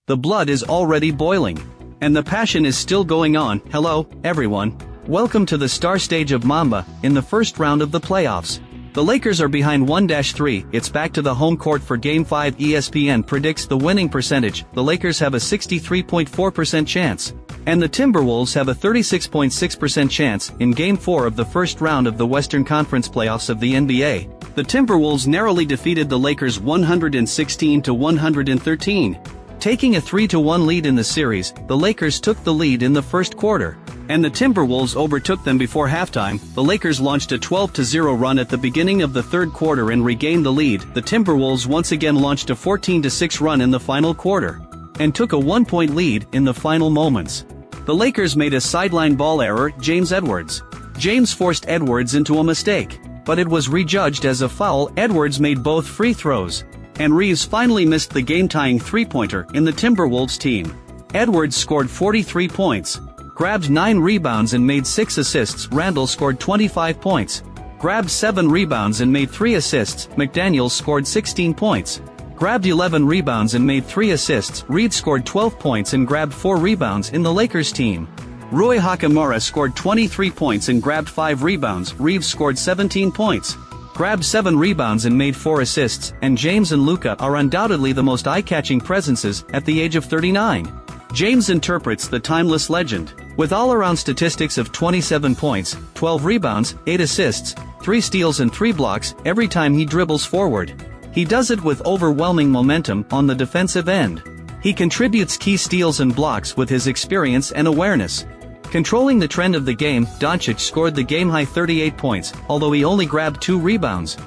The blood is already boiling. And the passion is still going on. Hello, everyone. Welcome to the star stage of Mamba, in the first round of the playoffs. The Lakers are behind 1-3, it's back to the home court for Game 5. ESPN predicts the winning percentage, the Lakers have a 63.4% chance. And the Timberwolves have a 36.6% chance in Game 4 of the first round of the Western Conference playoffs of the NBA. The Timberwolves narrowly defeated the Lakers 116-113. Taking a 3-1 lead in the series, the Lakers took the lead in the first quarter. And the Timberwolves overtook them before halftime. The Lakers launched a 12-0 run at the beginning of the third quarter and regained the lead. The Timberwolves once again launched a 14-6 run in the final quarter. And took a 1-point lead in the final moments. The Lakers made a sideline ball error. James Edwards. James forced Edwards into a mistake. But it was rejudged as a foul. Edwards made both free throws. And Reeves finally missed the game-tying three-pointer in the Timberwolves team. Edwards scored 43 points. Grabbed 9 rebounds and made 6 assists. Randall scored 25 points. Grabbed 7 rebounds and made 3 assists. McDaniels scored 16 points. Grabbed 11 rebounds and made 3 assists. Reed scored 12 points and grabbed 4 rebounds in the Lakers team. Rui Hachimura scored 23 points and grabbed 5 rebounds. Reeves scored 17 points. Grabbed 7 rebounds and made 4 assists, and James and Luka are undoubtedly the most eye-catching presences at the age of 39. James interprets the timeless legend, with all-around statistics of 27 points, 12 rebounds, 8 assists, 3 steals and 3 blocks every time he dribbles forward. He does it with overwhelming momentum on the defensive end. He contributes key steals and blocks with his experience and awareness. Controlling the trend of the game, Doncic scored the game-high 38 points, although he only grabbed 2 rebounds.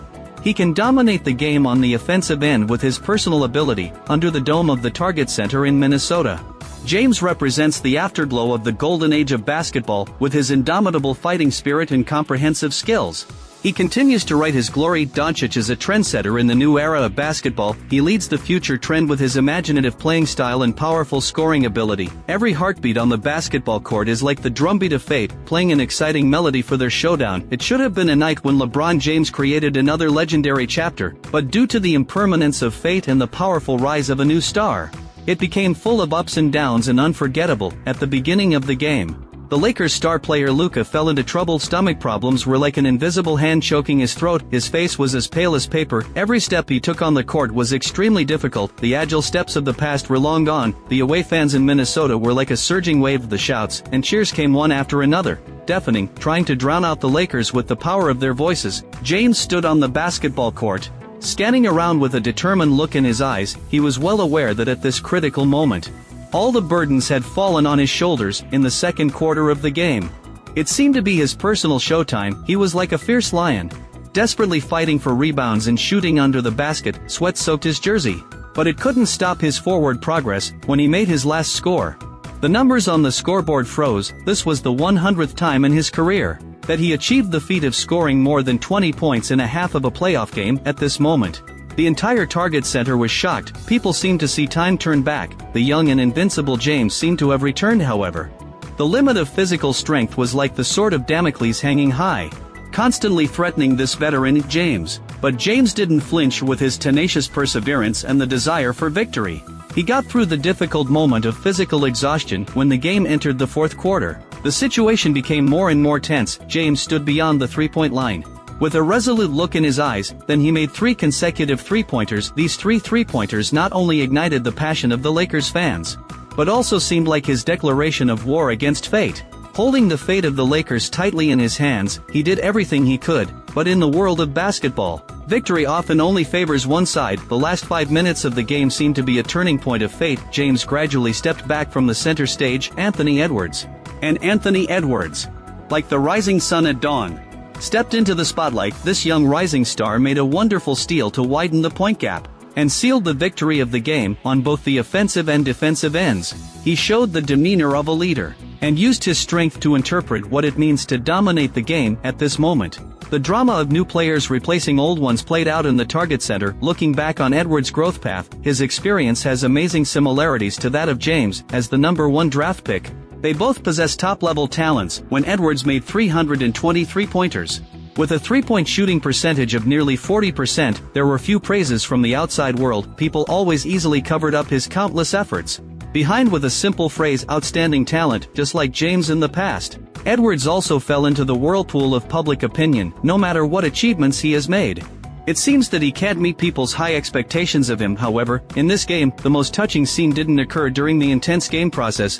He can dominate the game on the offensive end with his personal ability, under the dome of the Target Center in Minnesota. James represents the afterglow of the golden age of basketball, with his indomitable fighting spirit and comprehensive skills. He continues to write his glory. Doncic is a trendsetter in the new era of basketball. He leads the future trend with his imaginative playing style and powerful scoring ability. Every heartbeat on the basketball court is like the drumbeat of fate, playing an exciting melody for their showdown. It should have been a night when LeBron James created another legendary chapter, but due to the impermanence of fate and the powerful rise of a new star, it became full of ups and downs and unforgettable at the beginning of the game. The Lakers star player Luka fell into trouble. Stomach problems were like an invisible hand choking his throat. His face was as pale as paper. Every step he took on the court was extremely difficult. The agile steps of the past were long gone. The away fans in Minnesota were like a surging wave. The shouts and cheers came one after another, deafening, trying to drown out the Lakers with the power of their voices. James stood on the basketball court, scanning around with a determined look in his eyes. He was well aware that at this critical moment, all the burdens had fallen on his shoulders in the second quarter of the game. It seemed to be his personal showtime. He was like a fierce lion, desperately fighting for rebounds and shooting under the basket. Sweat soaked his jersey, but it couldn't stop his forward progress when he made his last score. The numbers on the scoreboard froze. This was the 100th time in his career that he achieved the feat of scoring more than 20 points in a half of a playoff game. At this moment, the entire Target Center was shocked. People seemed to see time turn back. The young and invincible James seemed to have returned. However, the limit of physical strength was like the sword of Damocles hanging high, constantly threatening this veteran James. But James didn't flinch. With his tenacious perseverance and the desire for victory, he got through the difficult moment of physical exhaustion. When the game entered the fourth quarter, the situation became more and more tense. James stood beyond the three-point line, with a resolute look in his eyes. Then he made 3 consecutive three-pointers. These 3 three-pointers not only ignited the passion of the Lakers fans, but also seemed like his declaration of war against fate. Holding the fate of the Lakers tightly in his hands, he did everything he could. But in the world of basketball, victory often only favors one side. The last 5 minutes of the game seemed to be a turning point of fate. James gradually stepped back from the center stage. Anthony Edwards, like the rising sun at dawn, stepped into the spotlight. This young rising star made a wonderful steal to widen the point gap, and sealed the victory of the game on both the offensive and defensive ends. He showed the demeanor of a leader, and used his strength to interpret what it means to dominate the game at this moment. The drama of new players replacing old ones played out in the Target Center. Looking back on Edwards' growth path, his experience has amazing similarities to that of James. As the number 1 draft pick, they both possess top-level talents. When Edwards made 323 pointers, With a three-point shooting percentage of nearly 40%, there were few praises from the outside world. People always easily covered up his countless efforts behind with a simple phrase, outstanding talent, just like James in the past. Edwards also fell into the whirlpool of public opinion, no matter what achievements he has made. It seems that he can't meet people's high expectations of him. However, in this game, the most touching scene didn't occur during the intense game process.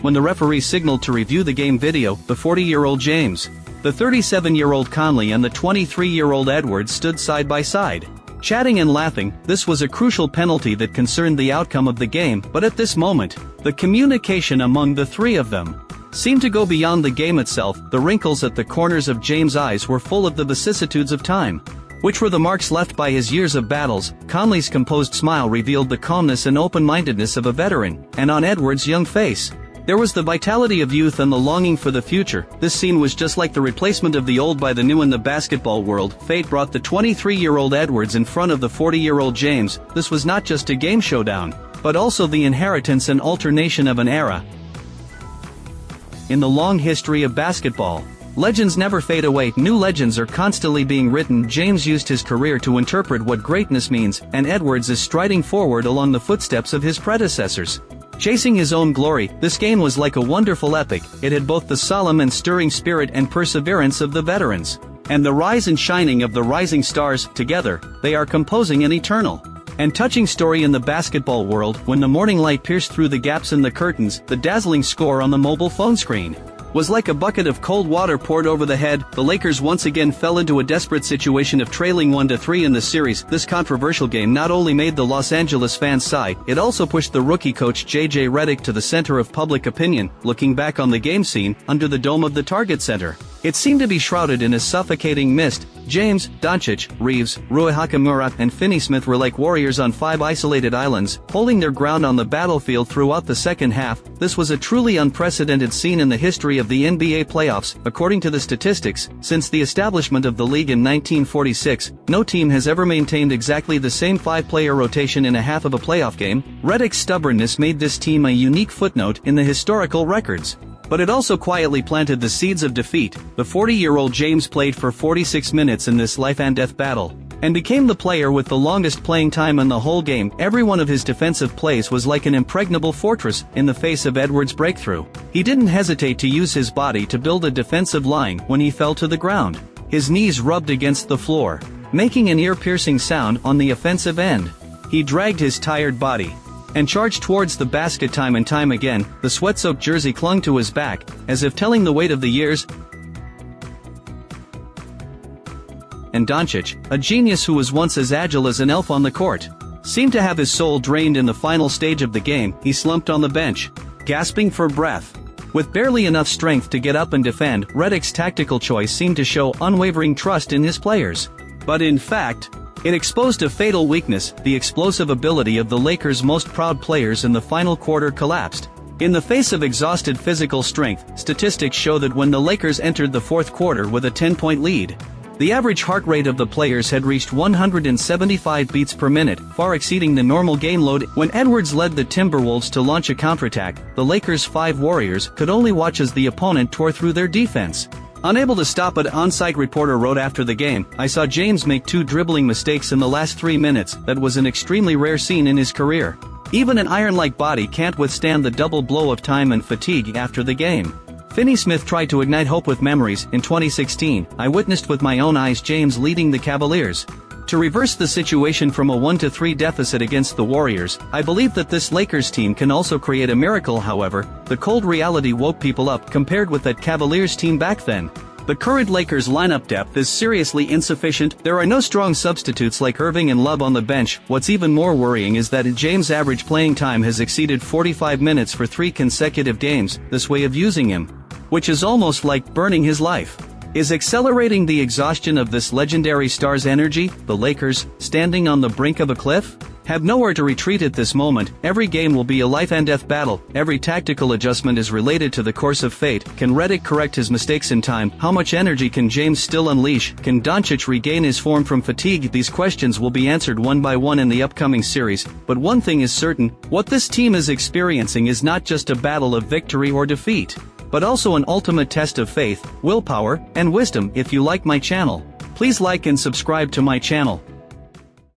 When the referee signaled to review the game video, the 40-year-old James, the 37-year-old Conley and the 23-year-old Edwards stood side by side, chatting and laughing. This was a crucial penalty that concerned the outcome of the game, but at this moment, the communication among the three of them seemed to go beyond the game itself. The wrinkles at the corners of James' eyes were full of the vicissitudes of time, which were the marks left by his years of battles. Conley's composed smile revealed the calmness and open-mindedness of a veteran, and on Edwards' young face, there was the vitality of youth and the longing for the future. This scene was just like the replacement of the old by the new in the basketball world. Fate brought the 23-year-old Edwards in front of the 40-year-old James. This was not just a game showdown, but also the inheritance and alternation of an era. In the long history of basketball, legends never fade away. New legends are constantly being written. James used his career to interpret what greatness means, and Edwards is striding forward along the footsteps of his predecessors, chasing his own glory. This game was like a wonderful epic. It had both the solemn and stirring spirit and perseverance of the veterans, and the rise and shining of the rising stars. Together, they are composing an eternal and touching story in the basketball world. When the morning light pierced through the gaps in the curtains, the dazzling score on the mobile phone screen was like a bucket of cold water poured over the head. The Lakers once again fell into a desperate situation of trailing 1-3 in the series. This controversial game not only made the Los Angeles fans sigh, it also pushed the rookie coach J.J. Redick to the center of public opinion. Looking back on the game scene, under the dome of the Target Center, it seemed to be shrouded in a suffocating mist. James, Doncic, Reeves, Rui Hachimura, and Finney-Smith were like warriors on 5 isolated islands, holding their ground on the battlefield throughout the second half. This was a truly unprecedented scene in the history of the NBA playoffs. According to the statistics, since the establishment of the league in 1946, no team has ever maintained exactly the same 5-player rotation in a half of a playoff game. Redick's stubbornness made this team a unique footnote in the historical records, but it also quietly planted the seeds of defeat. The 40-year-old James played for 46 minutes in this life-and-death battle, and became the player with the longest playing time in the whole game. Every one of his defensive plays was like an impregnable fortress. In the face of Edwards' breakthrough, he didn't hesitate to use his body to build a defensive line. When he fell to the ground, his knees rubbed against the floor, making an ear-piercing sound. On the offensive end, he dragged his tired body and charged towards the basket time and time again. The sweat-soaked jersey clung to his back, as if telling the weight of the years. And Doncic, a genius who was once as agile as an elf on the court, seemed to have his soul drained in the final stage of the game. He slumped on the bench, gasping for breath. With barely enough strength to get up and defend, Redick's tactical choice seemed to show unwavering trust in his players. But in fact, it exposed a fatal weakness. The explosive ability of the Lakers' most proud players in the final quarter collapsed. In the face of exhausted physical strength, statistics show that when the Lakers entered the fourth quarter with a 10-point lead, the average heart rate of the players had reached 175 beats per minute, far exceeding the normal game load. When Edwards led the Timberwolves to launch a counterattack, the Lakers' 5 warriors could only watch as the opponent tore through their defense. Unable to stop it, on-site reporter wrote after the game, "I saw James make 2 dribbling mistakes in the last 3 minutes. That was an extremely rare scene in his career. Even an iron-like body can't withstand the double blow of time and fatigue." After the game, Finney-Smith tried to ignite hope with memories. "In 2016, I witnessed with my own eyes James leading the Cavaliers to reverse the situation from a 1-3 deficit against the Warriors. I believe that this Lakers team can also create a miracle." However, the cold reality woke people up. Compared with that Cavaliers team back then, the current Lakers lineup depth is seriously insufficient. There are no strong substitutes like Irving and Love on the bench. What's even more worrying is that James' average playing time has exceeded 45 minutes for 3 consecutive games. This way of using him, which is almost like burning his life, is accelerating the exhaustion of this legendary star's energy. The Lakers, standing on the brink of a cliff, have nowhere to retreat at this moment. Every game will be a life-and-death battle. Every tactical adjustment is related to the course of fate. Can Redick correct his mistakes in time? How much energy can James still unleash? Can Doncic regain his form from fatigue? These questions will be answered one by one in the upcoming series. But one thing is certain: what this team is experiencing is not just a battle of victory or defeat. but also an ultimate test of faith, willpower, and wisdom. If you like my channel, please like and subscribe to my channel.